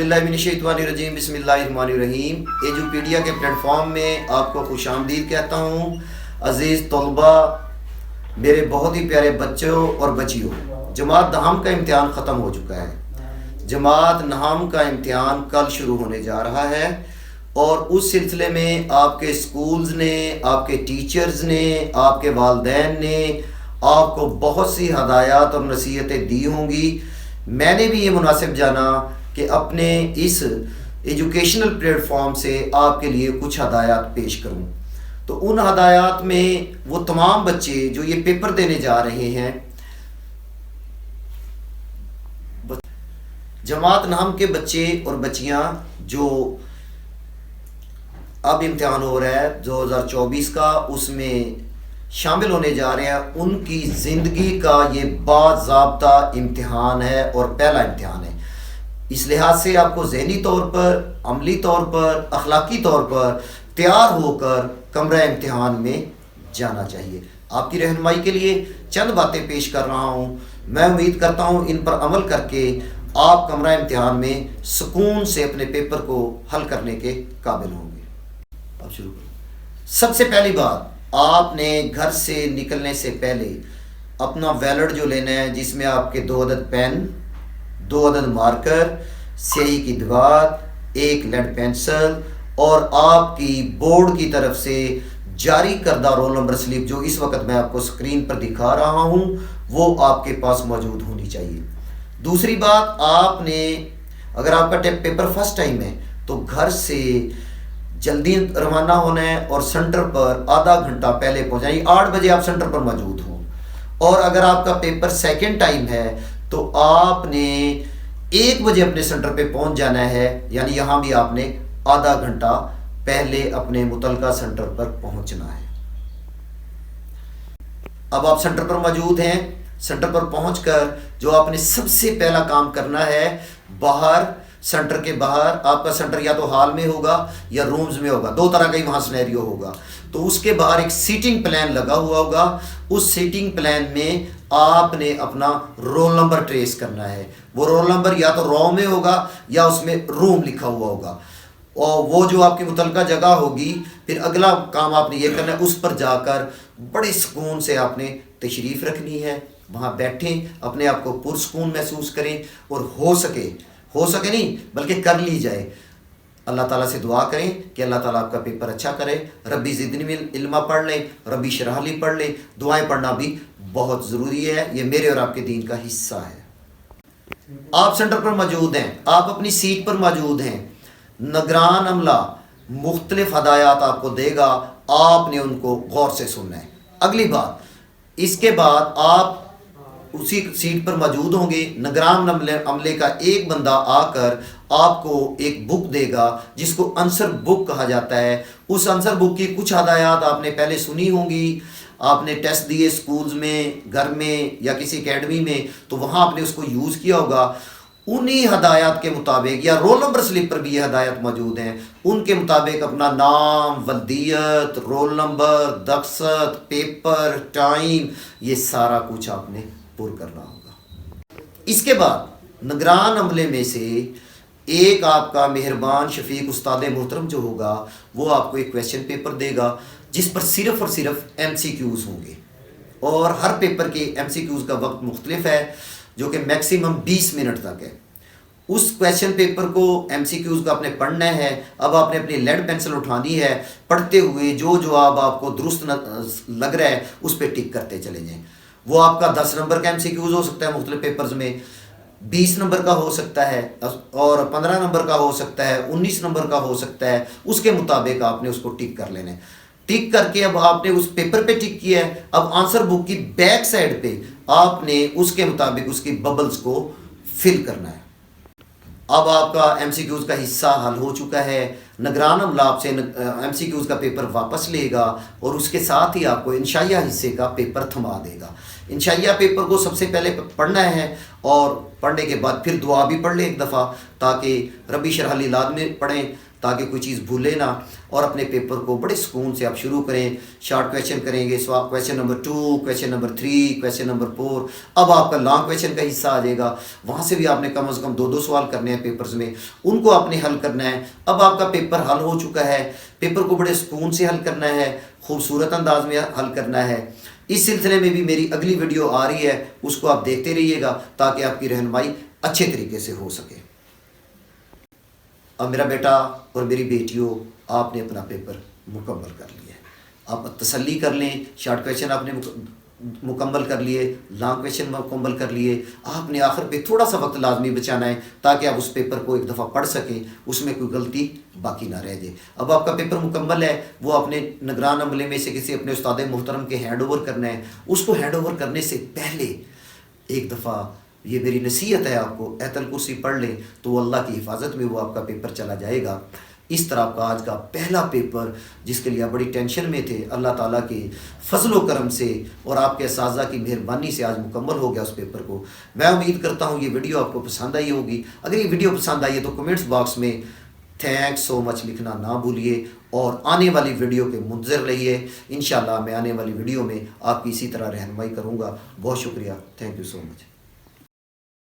बिल्लाहि मिनश्शैतानिर्रजीम बिस्मिल्लाहिर्रहमानिर्रहीम। एजुपीडिया के प्लेटफॉर्म में आपको खुश आमदीद कहता हूँ। अज़ीज़ तलबा, मेरे बहुत ही प्यारे बच्चों और बच्चियों, जमात दहम का इम्तिहान ख़त्म हो चुका है। जमात नहम का इम्तिहान कल शुरू होने जा रहा है और उस सिलसिले में आपके स्कूल्स ने, आपके टीचर्स ने, आपके वालिदैन ने आपको बहुत सी हदायत और नसीहतें दी होंगी। मैंने भी ये मुनासिब जाना कि अपने इस एजुकेशनल प्लेटफॉर्म से आपके लिए कुछ हदायत पेश करूं। तो उन हदायत में वो तमाम बच्चे जो ये पेपर देने जा रहे हैं, जमात नहम के बच्चे और बच्चियां जो अब इम्तिहान हो रहा है 2024 का, उसमें शामिल होने जा रहे हैं, उनकी ज़िंदगी का ये बाज़ाब्ता इम्तिहान है और पहला इम्तिहान है। इस लिहाज से आपको ज़हनी तौर पर, अमली तौर पर, अखलाकी तौर पर तैयार होकर कमरा इम्तिहान में जाना चाहिए। आपकी रहनुमाई के लिए चंद बातें पेश कर रहा हूँ। मैं उम्मीद करता हूँ इन पर अमल करके आप कमरा इम्तिहान में सुकून से अपने पेपर को हल करने के काबिल होंगे। अब शुरू करें। सबसे पहली बात, आपने घर से निकलने से पहले अपना वैलेट जो लेना है, जिसमें आपके 2 अदद पेन, 2 अदद मार्कर, स्याही की दीवार, 1 लेड पेंसिल और आपकी बोर्ड की तरफ से जारी करदा रोल नंबर स्लिप जो इस वक्त मैं आपको स्क्रीन पर दिखा रहा हूं, वो आपके पास मौजूद होनी चाहिए। दूसरी बात, आपने अगर आपका पेपर फर्स्ट टाइम है तो घर से जल्दी रवाना होना है और सेंटर पर आधा घंटा पहले पहुंचाइए। 8 बजे आप सेंटर पर मौजूद हों। और अगर आपका पेपर सेकंड टाइम है तो आपने 1 बजे अपने सेंटर पे पहुंच जाना है, यानी यहाँ भी आपने आधा घंटा पहले अपने मुतलका सेंटर पर पहुंचना है। अब आप सेंटर पर मौजूद हैं। सेंटर पर पहुंचकर जो आपने सबसे पहला काम करना है, बाहर, सेंटर के बाहर, आपका सेंटर या तो हॉल में होगा या रूम्स में होगा, 2 तरह का ही वहाँ सिनेरियो होगा। तो उसके बाहर एक सीटिंग प्लान लगा हुआ होगा। उस सीटिंग प्लान में आपने अपना रोल नंबर ट्रेस करना है। वो रोल नंबर या तो रॉ में होगा या उसमें रूम लिखा हुआ होगा, और वो जो आपकी मुतलका जगह होगी, फिर अगला काम आपने ये करना है, उस पर जाकर बड़े सुकून से आपने तशरीफ़ रखनी है। वहाँ बैठें, अपने आप को पुरसुकून महसूस करें और हो सके नहीं बल्कि कर ली जाए। अल्लाह ताला से दुआ करें कि अल्लाह ताला आपका पेपर अच्छा करे। रब्बी ज़िदनी इल्मा पढ़ लें, रब्बी शरह ली पढ़ लें। दुआएं पढ़ना भी बहुत ज़रूरी है, ये मेरे और आपके दीन का हिस्सा है। आप सेंटर पर मौजूद हैं, आप अपनी सीट पर मौजूद हैं। निगरान अमला मुख्तलिफ हदायत आपको देगा, आपने उनको गौर से सुनना है। अगली बात, इसके बाद आप उसी सीट पर मौजूद होंगे। निगरान अमले का एक बंदा आकर आपको एक बुक देगा जिसको आंसर बुक कहा जाता है। उस आंसर बुक की कुछ हदायत आपने पहले सुनी होंगी। आपने टेस्ट दिए स्कूल्स में, घर में या किसी एकेडमी में, तो वहाँ आपने उसको यूज़ किया होगा। उन्हीं हदायत के मुताबिक, या रोल नंबर स्लिप पर भी ये हदायत मौजूद हैं, उनके मुताबिक अपना नाम, वल्दियत, रोल नंबर, दख्सत, पेपर, टाइम, ये सारा कुछ आपने पुर करना होगा। इसके बाद निगरान अमले में से एक आपका मेहरबान शफीक उस्ताद मोहतरम जो होगा, वो आपको एक क्वेश्चन पेपर देगा जिस पर सिर्फ़ और सिर्फ MCQs होंगे, और हर पेपर के MCQs का वक्त मुख्तलिफ है जो कि मैक्सिमम 20 मिनट तक है। उस क्वेश्चन पेपर को, MCQs को आपने पढ़ना है। अब आपने अपनी लेड पेंसिल उठानी है, पढ़ते हुए जो जवाब आपको दुरुस्त लग रहा है उस पर टिक करते चले जाएं। वो आपका 10 नंबर का MCQs हो सकता है मुख्तलिफ पेपर्स में, 20 नंबर का हो सकता है, और 15 नंबर का हो सकता है, 19 नंबर का हो सकता है। उसके मुताबिक आपने उसको टिक कर लेना है। टिक करके अब आपने उस पेपर पे टिक किया है। अब आंसर बुक की बैक साइड पे आपने उसके मुताबिक उसकी बबल्स को फिल करना है। अब आपका MCQs का हिस्सा हल हो चुका है। निगरान अमला आपसे MCQs का पेपर वापस लेगा और उसके साथ ही आपको इंशाइया हिस्से का पेपर थमा देगा। इंशाइया पेपर को सबसे पहले पढ़ना है और पढ़ने के बाद फिर दुआ भी पढ़ लें एक दफ़ा, ताकि रब्बी शरह ली लाज़मी पढ़ें, تاکہ کوئی چیز بھولے نہ، اور اپنے پیپر کو بڑے سکون سے آپ شروع کریں۔ شارٹ کویشچن کریں گے، question number 2، question number 3، question number 4، اب آپ کا لانگ کویشچن کا حصہ آ جائے گا، وہاں سے بھی آپ نے کم از کم 2 سوال کرنے ہیں پیپرز میں، ان کو آپ نے حل کرنا ہے۔ اب آپ کا پیپر حل ہو چکا ہے، پیپر کو بڑے سکون سے حل کرنا ہے، خوبصورت انداز میں حل کرنا ہے۔ اس سلسلے میں بھی میری اگلی ویڈیو آ رہی ہے، اس کو آپ دیکھتے رہیے گا تاکہ آپ کی رہنمائی اچھے طریقے سے ہو سکے۔ اب میرا بیٹا اور میری بیٹیوں، آپ نے اپنا پیپر مکمل کر لیا ہے، آپ تسلی کر لیں، شارٹ کویشچن آپ نے مکمل کر لیے، لانگ کویشچن مکمل کر لیے، آپ نے آخر پہ تھوڑا سا وقت لازمی بچانا ہے تاکہ آپ اس پیپر کو ایک دفعہ پڑھ سکیں، اس میں کوئی غلطی باقی نہ رہ جائے۔ اب آپ کا پیپر مکمل ہے، وہ اپنے نگران عملے میں سے کسی اپنے استاد محترم کے ہینڈ اوور کرنا ہے۔ اس کو ہینڈ اوور کرنے سے پہلے ایک دفعہ یہ میری نصیحت ہے آپ کو، آیت الکرسی پڑھ لیں تو اللہ کی حفاظت میں وہ آپ کا پیپر چلا جائے گا۔ اس طرح آپ کا آج کا پہلا پیپر، جس کے لیے آپ بڑی ٹینشن میں تھے، اللہ تعالیٰ کے فضل و کرم سے اور آپ کے اساتذہ کی مہربانی سے آج مکمل ہو گیا اس پیپر کو۔ میں امید کرتا ہوں یہ ویڈیو آپ کو پسند آئی ہوگی۔ اگر یہ ویڈیو پسند آئی ہے تو کمنٹس باکس میں تھینکس سو مچ لکھنا نہ بھولیے، اور آنے والی ویڈیو کے منتظر رہیے۔ انشاءاللہ میں آنے والی ویڈیو میں آپ کی اسی طرح رہنمائی کروں گا۔ بہت شکریہ، تھینک یو سو مچ۔